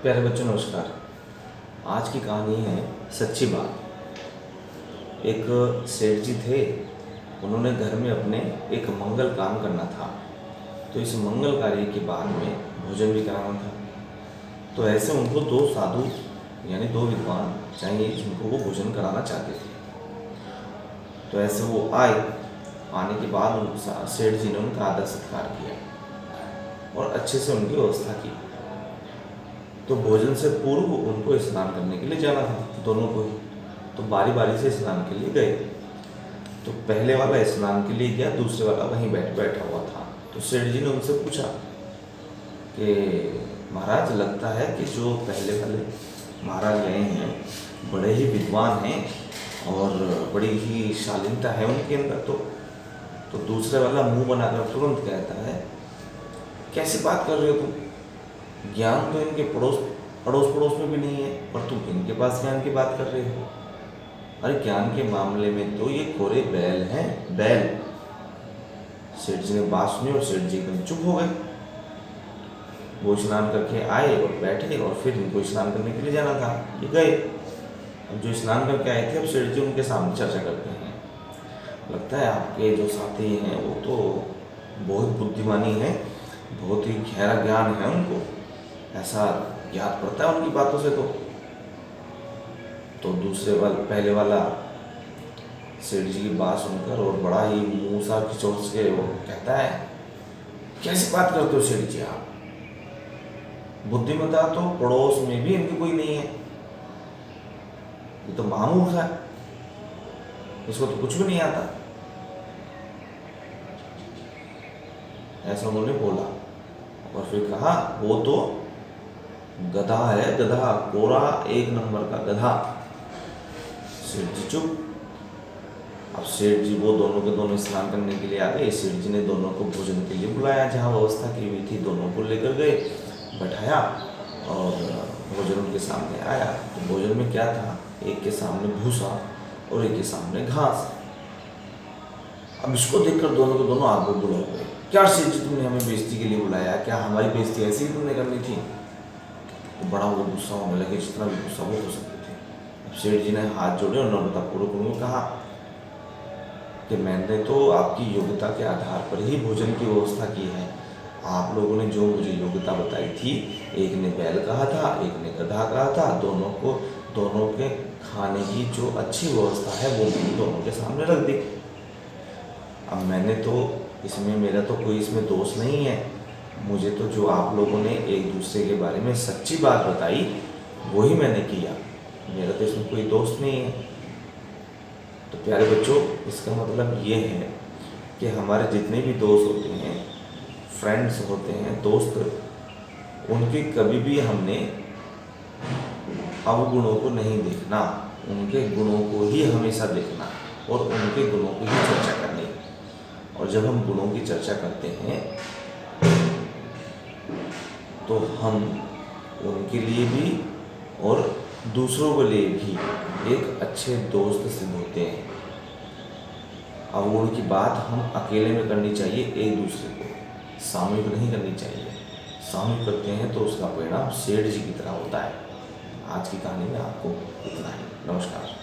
प्यारे बच्चों नमस्कार। आज की कहानी है सच्ची बात। एक सेठ जी थे, उन्होंने घर में अपने एक मंगल काम करना था, तो इस मंगल कार्य के बाद में भोजन भी कराना था। तो ऐसे उनको दो साधु यानी दो विद्वान चाहिए जिनको वो भोजन कराना चाहते थे। तो ऐसे वो आने के बाद सेठ जी ने उनका आदर सत्कार किया और अच्छे से उनकी व्यवस्था की। तो भोजन से पूर्व उनको स्नान करने के लिए जाना था, दोनों को ही। तो बारी बारी से स्नान के लिए गए। तो पहले वाला स्नान के लिए गया, दूसरे वाला वहीं बैठा हुआ था। तो सेठ जी ने उनसे पूछा कि महाराज, लगता है कि जो पहले वाले महाराज गए हैं बड़े ही विद्वान हैं और बड़ी ही शालीनता है उनके अंदर। तो दूसरे वाला मुंह बनाकर तुरंत कहता है, कैसी बात कर रहे हो तुम? ज्ञान तो इनके अड़ोस पड़ोस में भी नहीं है और तुम इनके पास ज्ञान की बात कर रहे हो। अरे ज्ञान के मामले में तो ये कोरे बैल हैं, बैल। सेठ जी ने बात सुनी और सेठ जी एकदम चुप हो गए। वो स्नान करके आए और बैठे और फिर इनको स्नान करने के लिए जाना था, ये गए। अब जो स्नान करके आए थे, अब सेठ जी उनके सामने चर्चा करते हैं। लगता है आपके जो साथी हैं वो तो बहुत बुद्धिमानी है, बहुत ही गहरा ज्ञान है उनको, ऐसा याद पड़ता है उनकी बातों से। तो दूसरे वाला पहले वाला सेठ जी की बात सुनकर और बड़ा ही मुँह सा खिचोड़ के वो कहता है, कैसी बात करते हो सेठ जी आप? बुद्धिमत्ता तो पड़ोस में भी इनकी कोई नहीं है, ये तो महामूर्ख है, इसको तो कुछ भी नहीं आता। ऐसा उन्होंने बोला और फिर कहा, वो तो गधा है, गधा, कोरा एक नंबर का गधा। सेठ जी चुप। अब सेठ जी वो दोनों के दोनों स्नान करने के लिए आ गए। सेठ जी ने दोनों को भोजन के लिए बुलाया, जहाँ व्यवस्था की हुई थी दोनों को लेकर गए, बैठाया और भोजन उनके सामने आया। तो भोजन में क्या था, एक के सामने भूसा और एक के सामने घास। अब इसको देखकर दोनों के दोनों आग बुझ गए। क्या सेठ जी, तुमने हमें बेइज्जती के लिए बुलाया? क्या हमारी बेइज्जती ऐसी ही तुमने करनी थी? तो बड़ा वो गुस्सा होने लगे, जितना भी गुस्सा वो हो सकते थे। अब सेठ जी ने हाथ जोड़े और नम्रतापूर्वक उन्होंने कहा कि मैंने तो आपकी योग्यता के आधार पर ही भोजन की व्यवस्था की है। आप लोगों ने जो मुझे योग्यता बताई थी, एक ने बैल कहा था, एक ने गधा कहा था, दोनों के खाने की जो अच्छी व्यवस्था है वो मैंने दोनों के सामने रख दी। अब मैंने तो इसमें, मेरा तो कोई इसमें दोष नहीं है। मुझे तो जो आप लोगों ने एक दूसरे के बारे में सच्ची बात बताई वही मैंने किया, मेरा तो इसमें कोई दोष नहीं है। तो प्यारे बच्चों, इसका मतलब ये है कि हमारे जितने भी दोस्त होते हैं, फ्रेंड्स होते हैं, दोस्त, उनके कभी भी हमने अवगुणों को नहीं देखना, उनके गुणों को ही हमेशा देखना और उनके गुणों की ही चर्चा करनी। और जब हम गुणों की चर्चा करते हैं तो हम उनके लिए भी और दूसरों के लिए भी एक अच्छे दोस्त सिद्ध होते हैं। अवगुण की बात हम अकेले में करनी चाहिए, एक दूसरे को सामूहिक नहीं करनी चाहिए। सामूहिक करते हैं तो उसका परिणाम सेठ जी की तरह होता है। आज की कहानी में आपको इतना ही। नमस्कार।